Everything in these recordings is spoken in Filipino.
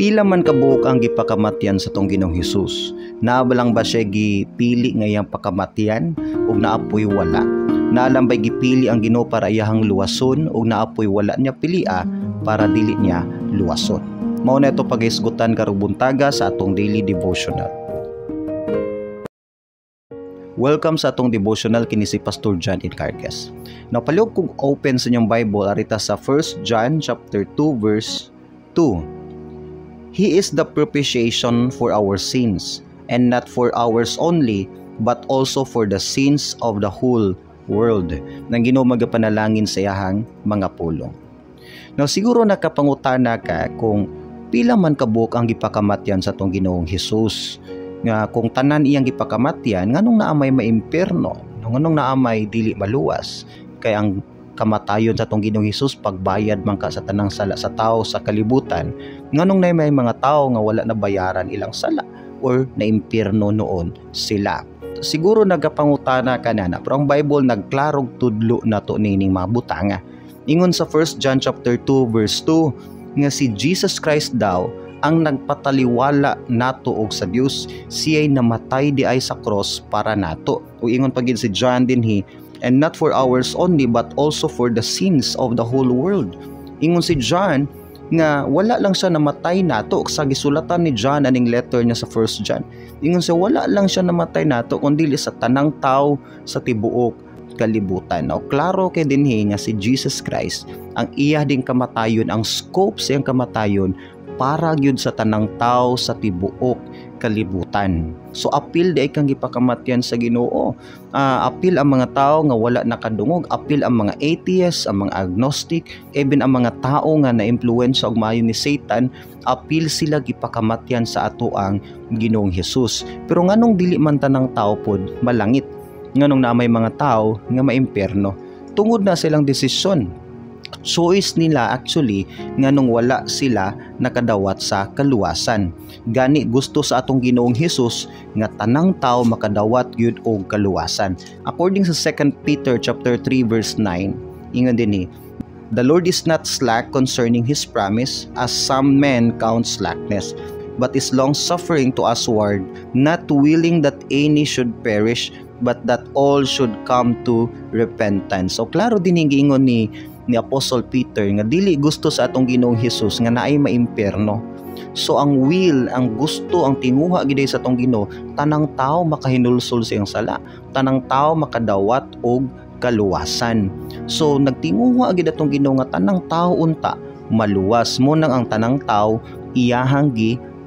Pila man kabuok ang gipakamatyan sa tong Ginoong Hesus. Naabalang ba siya gipili ngayang pakamatyan ug naapoy wala? Naalam ba gipili ang Ginoo para iyahang luwason ug naapoy wala niya pilia para dili niya luwason? Mao na ito pag-isgutan karong buntaga sa atong daily devotional. Welcome sa atong devotional kini si Pastor John Encarques. Napalihog kong open sa inyong Bible arita sa 1 John chapter 2 verse 2. He is the propitiation for our sins, and not for ours only, but also for the sins of the whole world. Nang Ginoo magapanalangin sa iyahang mga pulong. Now siguro nakapangutana ka kung pila man kabuok ang gipakamatyan sa tong Ginoong Hesus. Nga kung tanan iyang gipakamatyan, nganong naamay maimpierno, nganong naamay dili maluwas, kay ang kamatayon sa tong Ginoong Hesus pagbayad man ka sa tanang sala sa tao sa kalibutan, nganong na may mga tao nga wala na bayaran ilang sala or naimpierno noon sila. Siguro nagapangutana ka na, pero ang Bible nagklarog tudlo na to nining mga butanga. Ingon sa 1 John chapter 2 verse 2 nga si Jesus Christ daw ang nagpataliwala nato og sa Dios, siya'y namatay di ay sa cross para nato. O ingon pagid si John dinhi, and not for ours only but also for the sins of the whole world. Ingon si John nga wala lang siya namatay nato sa gisulatan ni John aning letter niya sa 1 John. Ingon siya wala lang siya namatay nato kundi sa tanang tao sa tibuok kalibutan. Now, klaro kay dinhi nga si Jesus Christ ang iya ding kamatayon, ang scope sa iyang kamatayon para gyud sa tanang tao sa tibuok kalibutan. So apil di ay kang gipakamatyan sa Ginoo. Apil ang mga tao nga wala nakadungog, apil ang mga atheists, ang mga agnostic, even ang mga tao nga na-impluwensya og maayo ni Satan, apil sila gipakamatyan sa ato ang Ginoong Hesus. Pero nganong dili man tanang tao pod malangit? Nganong na may mga tao nga maimpierno? Tungod na silang desisyon, choice nila actually nganong wala sila nakadawat sa kaluwasan. Gani gusto sa atong Ginoong Hesus nga tanang tao makadawat gyud og kaluwasan. According sa 2 Peter chapter 3 verse 9, ingon dinhi, the Lord is not slack concerning his promise, as some men count slackness, but is long suffering to usward, not willing that any should perish, but that all should come to repentance. So klaro din ingon ni Apostle Peter nga dili gusto sa atong Ginoong Hesus nga naay maimpierno. So ang will, ang gusto, ang tinguha gid sa atong Ginoo, tanang tao makahinulsol sa iyang sala, tanang tao makadawat og kaluwasan. So nagtinguha gid atong Ginoo nga tanang tao unta maluwas, mo nang ang tanang tao iyahang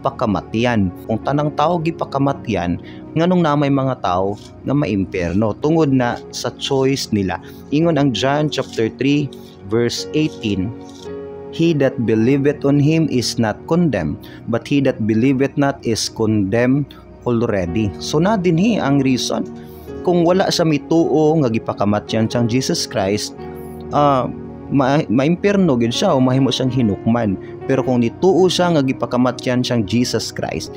pakamatyan. Kung tanang tao gipakamatyan, nganong na may mga tao nga maimpierno tungod na sa choice nila. Ingon ang John chapter 3 verse 18, he that believeth on him is not condemned, but he that believeth not is condemned already. So na dinhi ang reason kung wala sa mituo nga gipakamatyan siyang Jesus Christ, maimpierno gid siya o mahimo siyang hinukman. Pero kung nituo siya nga gipakamatyan siyang Jesus Christ,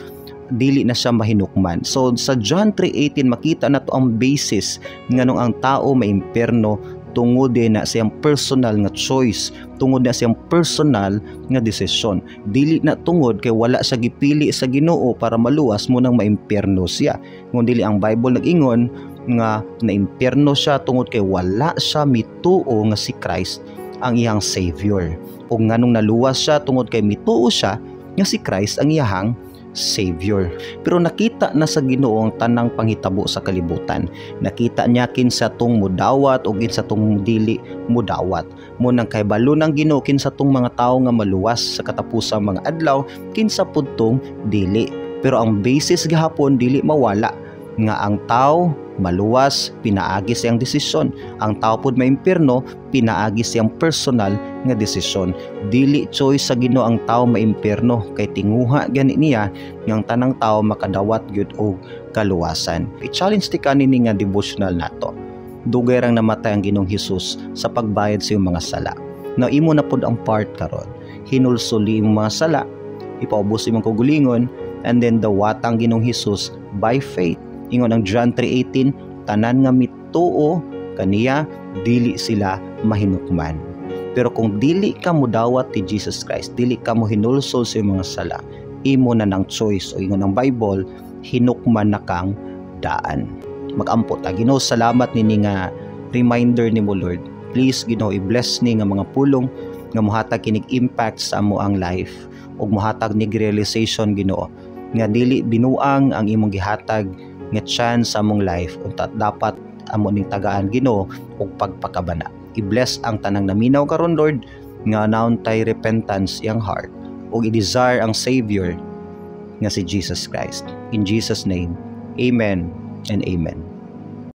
dili na siya mahinukman. So sa John 3:18 makita na to ang basis nganong ang tao maimpierno tungod na siyang personal nga choice, tungod na siyang personal nga desisyon. Dili na tungod kay wala siya gipili sa Ginoo para maluwas mo nang maimpierno siya. Ngun dili ang Bible nag-ingon nga naimpierno siya tungod kay wala siya mituo nga si Christ ang iyang Savior. O nganong naluwas siya tungod kay mituo siya nga si Christ ang iyang Savior. Pero nakita na sa Ginoo ang tanang panghitabo sa kalibutan. Nakita niya kinsa tong mudawat o kinsa tong dili mudawat. Mo nang kahibalo ng Ginoo kinsa tong mga tawo nga maluwas sa katapusang mga adlaw, kinsa pud tong dili. Pero ang basis gahapon dili mawala nga ang tao maluwas pinaagi siyang desisyon. Ang tao pud maimpierno pinaagi siyang personal nga desisyon. Dili choice sa Ginoo ang tao maimpierno, kay tinguha gani niya nga ang tanang tao makadawat gyud og kaluwasan. I-challenge ti kanini nga devotional nato. Dugay rang namatay ang Ginoong Hesus sa pagbayad sa iyong mga sala. Now imo na pud ang part karon. Hinulsoli imong mga sala, ipaubos imong kaugalingon, and then dawatang Ginoong Hesus by faith. Ingon ang John 3:18, tanan nga mituo kaniya dili sila mahinukman. Pero kung dili ka mo dawat ti Jesus Christ, dili ka mo hinulsol sa mga sala, imo na ng choice o ingon ng Bible, hinukman na kang daan. Mag-ampo ta. Ginoo, salamat nini nga reminder ni mo Lord. Please Ginoo, i-bless ni nga mga pulong nga mohatag kinig impact sa amo ang life ug mohatag nig realization Ginoo nga dili binuang ang imong gihatag nga chance sa among life unta dapat amo ning tagaan Ginoo ug pagpakabana. I-bless ang tanang naminaw karon Lord nga nauntay repentance yang heart ug i-desire ang Savior nga si Jesus Christ. In Jesus name, amen and amen.